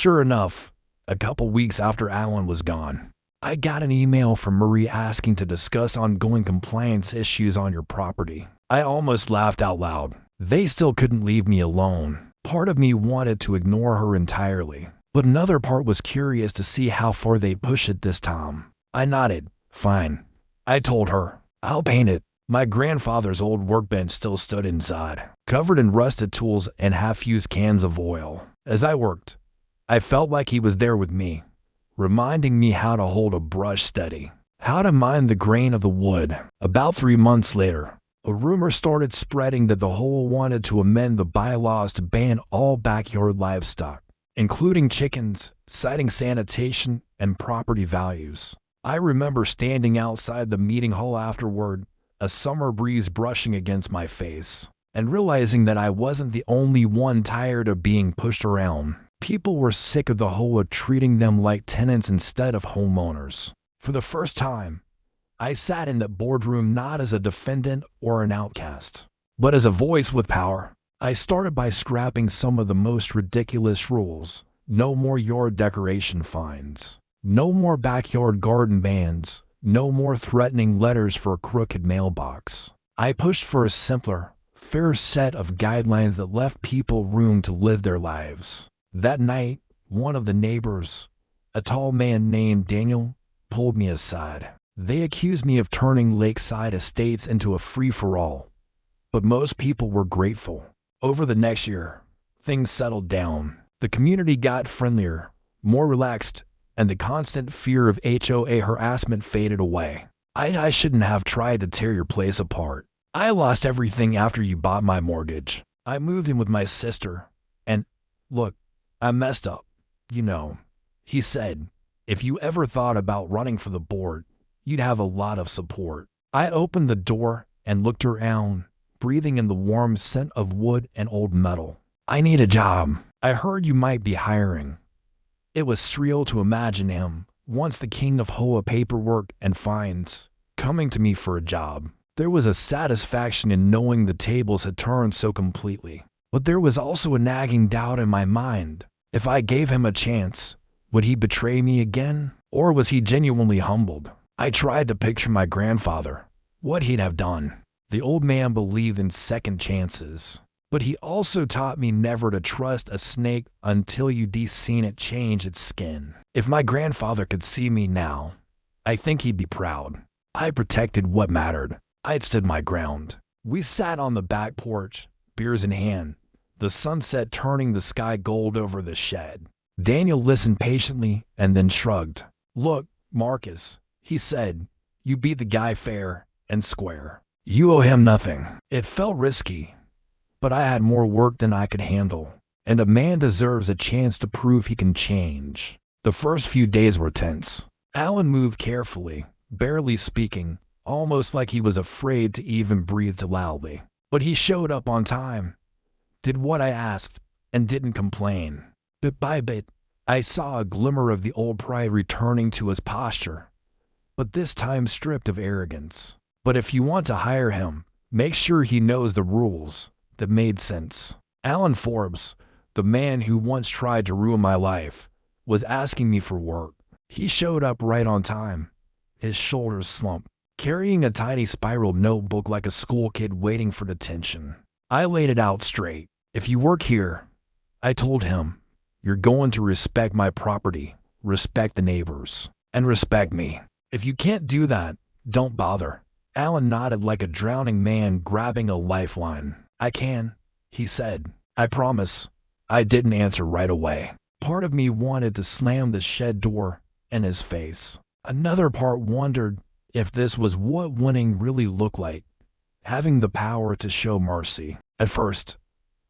Sure enough, a couple weeks after Alan was gone, I got an email from Marie asking to discuss ongoing compliance issues on your property. I almost laughed out loud. They still couldn't leave me alone. Part of me wanted to ignore her entirely, but another part was curious to see how far they'd push it this time. I nodded. Fine. I told her, I'll paint it. My grandfather's old workbench still stood inside, covered in rusted tools and half-used cans of oil. As I worked, I felt like he was there with me, reminding me how to hold a brush steady, how to mind the grain of the wood. About 3 months later, a rumor started spreading that the HOA wanted to amend the bylaws to ban all backyard livestock, including chickens, citing sanitation and property values. I remember standing outside the meeting hall afterward, a summer breeze brushing against my face, and realizing that I wasn't the only one tired of being pushed around. People were sick of the HOA treating them like tenants instead of homeowners. For the first time, I sat in that boardroom not as a defendant or an outcast, but as a voice with power. I started by scrapping some of the most ridiculous rules. No more yard decoration fines. No more backyard garden bans. No more threatening letters for a crooked mailbox. I pushed for a simpler, fair set of guidelines that left people room to live their lives. That night, one of the neighbors, a tall man named Daniel, pulled me aside. They accused me of turning lakeside estates into a free-for-all, but most people were grateful. Over the next year, things settled down. The community got friendlier, more relaxed, and the constant fear of HOA harassment faded away. I shouldn't have tried to tear your place apart. I lost everything after you bought my mortgage. I moved in with my sister, and, look, I messed up, you know. He said, if you ever thought about running for the board, you'd have a lot of support. I opened the door and looked around, breathing in the warm scent of wood and old metal. I need a job. I heard you might be hiring. It was surreal to imagine him, once the king of HOA paperwork and fines, coming to me for a job. There was a satisfaction in knowing the tables had turned so completely. But there was also a nagging doubt in my mind. If I gave him a chance, would he betray me again? Or was he genuinely humbled? I tried to picture my grandfather, what he'd have done. The old man believed in second chances, but he also taught me never to trust a snake until you'd seen it change its skin. If my grandfather could see me now, I think he'd be proud. I protected what mattered. I'd stood my ground. We sat on the back porch, beers in hand, the sunset turning the sky gold over the shed. Daniel listened patiently and then shrugged. Look, Marcus, he said, you beat the guy fair and square. You owe him nothing. It felt risky, but I had more work than I could handle, and a man deserves a chance to prove he can change. The first few days were tense. Alan moved carefully, barely speaking, almost like he was afraid to even breathe too loudly. But he showed up on time, did what I asked, and didn't complain. Bit by bit, I saw a glimmer of the old pride returning to his posture, but this time stripped of arrogance. But if you want to hire him, make sure he knows the rules. That made sense. Alan Forbes, the man who once tried to ruin my life, was asking me for work. He showed up right on time, his shoulders slumped, carrying a tiny spiral notebook like a school kid waiting for detention. I laid it out straight. If you work here, I told him, you're going to respect my property, respect the neighbors, and respect me. If you can't do that, don't bother. Alan nodded like a drowning man grabbing a lifeline. I can, he said. I promise. I didn't answer right away. Part of me wanted to slam the shed door in his face. Another part wondered if this was what winning really looked like, having the power to show mercy. At first,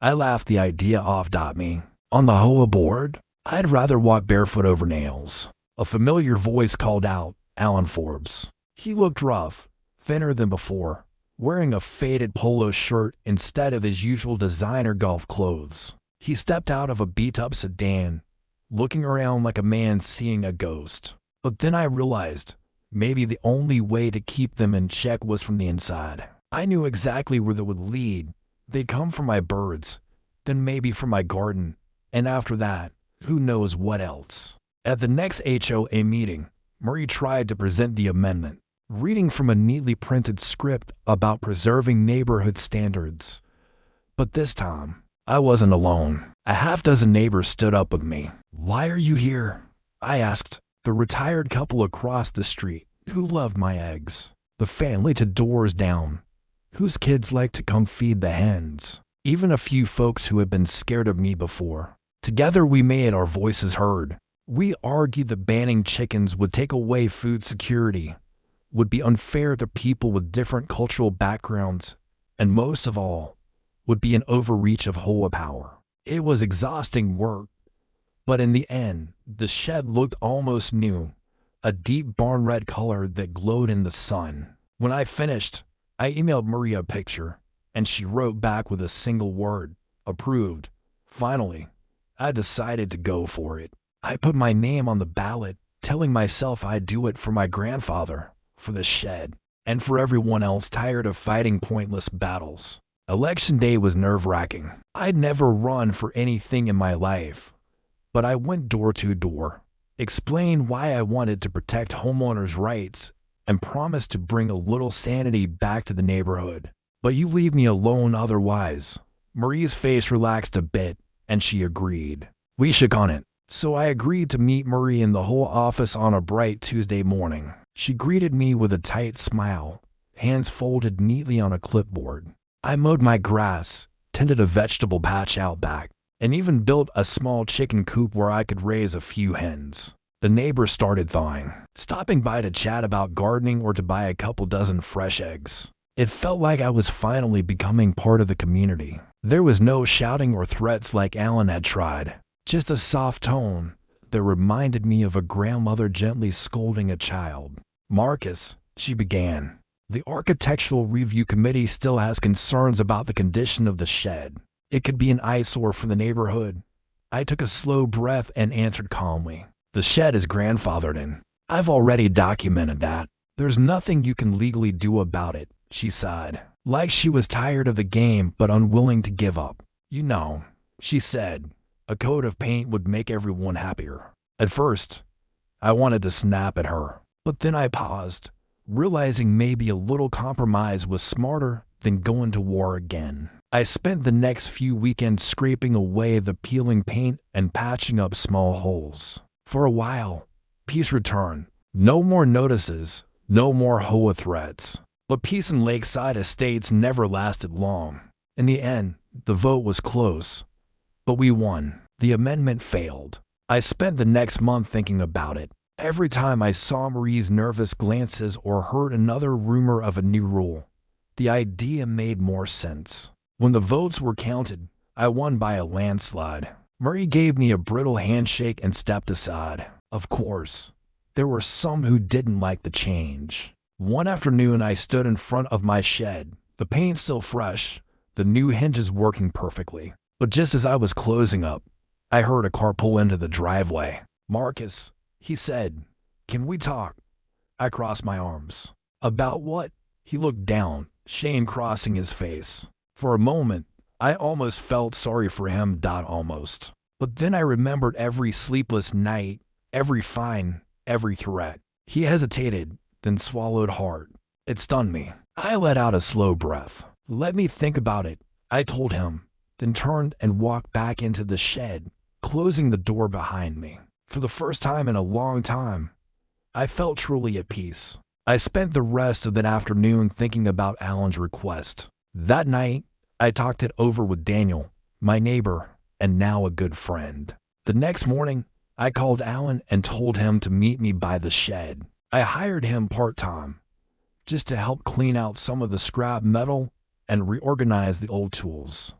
I laughed the idea off. Me, on the HOA board? I'd rather walk barefoot over nails. A familiar voice called out, Alan Forbes. He looked rough, thinner than before, wearing a faded polo shirt instead of his usual designer golf clothes. He stepped out of a beat-up sedan, looking around like a man seeing a ghost. But then I realized maybe the only way to keep them in check was from the inside. I knew exactly where they would lead. They'd come for my birds, then maybe for my garden, and after that, who knows what else. At the next HOA meeting, Murray tried to present the amendment, reading from a neatly printed script about preserving neighborhood standards. But this time, I wasn't alone. A half-dozen neighbors stood up with me. "Why are you here?" I asked. The retired couple across the street, who loved my eggs. The family to doors down, whose kids like to come feed the hens. Even a few folks who had been scared of me before. Together we made our voices heard. We argued that banning chickens would take away food security, would be unfair to people with different cultural backgrounds, and most of all, would be an overreach of HOA power. It was exhausting work, but in the end, the shed looked almost new, a deep barn red color that glowed in the sun. When I finished, I emailed Maria a picture, and she wrote back with a single word, "Approved." Finally, I decided to go for it. I put my name on the ballot, telling myself I'd do it for my grandfather, for the shed, and for everyone else tired of fighting pointless battles. Election day was nerve-wracking. I'd never run for anything in my life, but I went door to door, explained why I wanted to protect homeowners' rights, and promised to bring a little sanity back to the neighborhood. "But you leave me alone otherwise." Marie's face relaxed a bit, and she agreed. We shook on it. So I agreed to meet Marie in the HOA office on a bright Tuesday morning. She greeted me with a tight smile, hands folded neatly on a clipboard. I mowed my grass, tended a vegetable patch out back, and even built a small chicken coop where I could raise a few hens. The neighbors started thawing, stopping by to chat about gardening or to buy a couple dozen fresh eggs. It felt like I was finally becoming part of the community. There was no shouting or threats like Alan had tried, just a soft tone that reminded me of a grandmother gently scolding a child. "Marcus," she began, "the Architectural Review Committee still has concerns about the condition of the shed. It could be an eyesore for the neighborhood." I took a slow breath and answered calmly, "The shed is grandfathered in. I've already documented that. There's nothing you can legally do about it." She sighed, like she was tired of the game but unwilling to give up. "You know," she said, "a coat of paint would make everyone happier." At first, I wanted to snap at her, but then I paused, realizing maybe a little compromise was smarter than going to war again. I spent the next few weekends scraping away the peeling paint and patching up small holes. For a while, peace returned. No more notices, no more HOA threats. But peace in Lakeside Estates never lasted long. In the end, the vote was close, but we won. The amendment failed. I spent the next month thinking about it. Every time I saw Marie's nervous glances or heard another rumor of a new rule, the idea made more sense. When the votes were counted, I won by a landslide. Marie gave me a brittle handshake and stepped aside. Of course, there were some who didn't like the change. One afternoon I stood in front of my shed, the paint still fresh, the new hinges working perfectly. But just as I was closing up, I heard a car pull into the driveway. "Marcus," he said, "can we talk?" I crossed my arms. "About what?" He looked down, shame crossing his face. For a moment, I almost felt sorry for him. Almost. But then I remembered every sleepless night, every fine, every threat. He hesitated, then swallowed hard. It stunned me. I let out a slow breath. "Let me think about it," I told him, then turned and walked back into the shed, closing the door behind me. For the first time in a long time, I felt truly at peace. I spent the rest of that afternoon thinking about Alan's request. That night, I talked it over with Daniel, my neighbor, and now a good friend. The next morning, I called Alan and told him to meet me by the shed. I hired him part-time, just to help clean out some of the scrap metal and reorganize the old tools.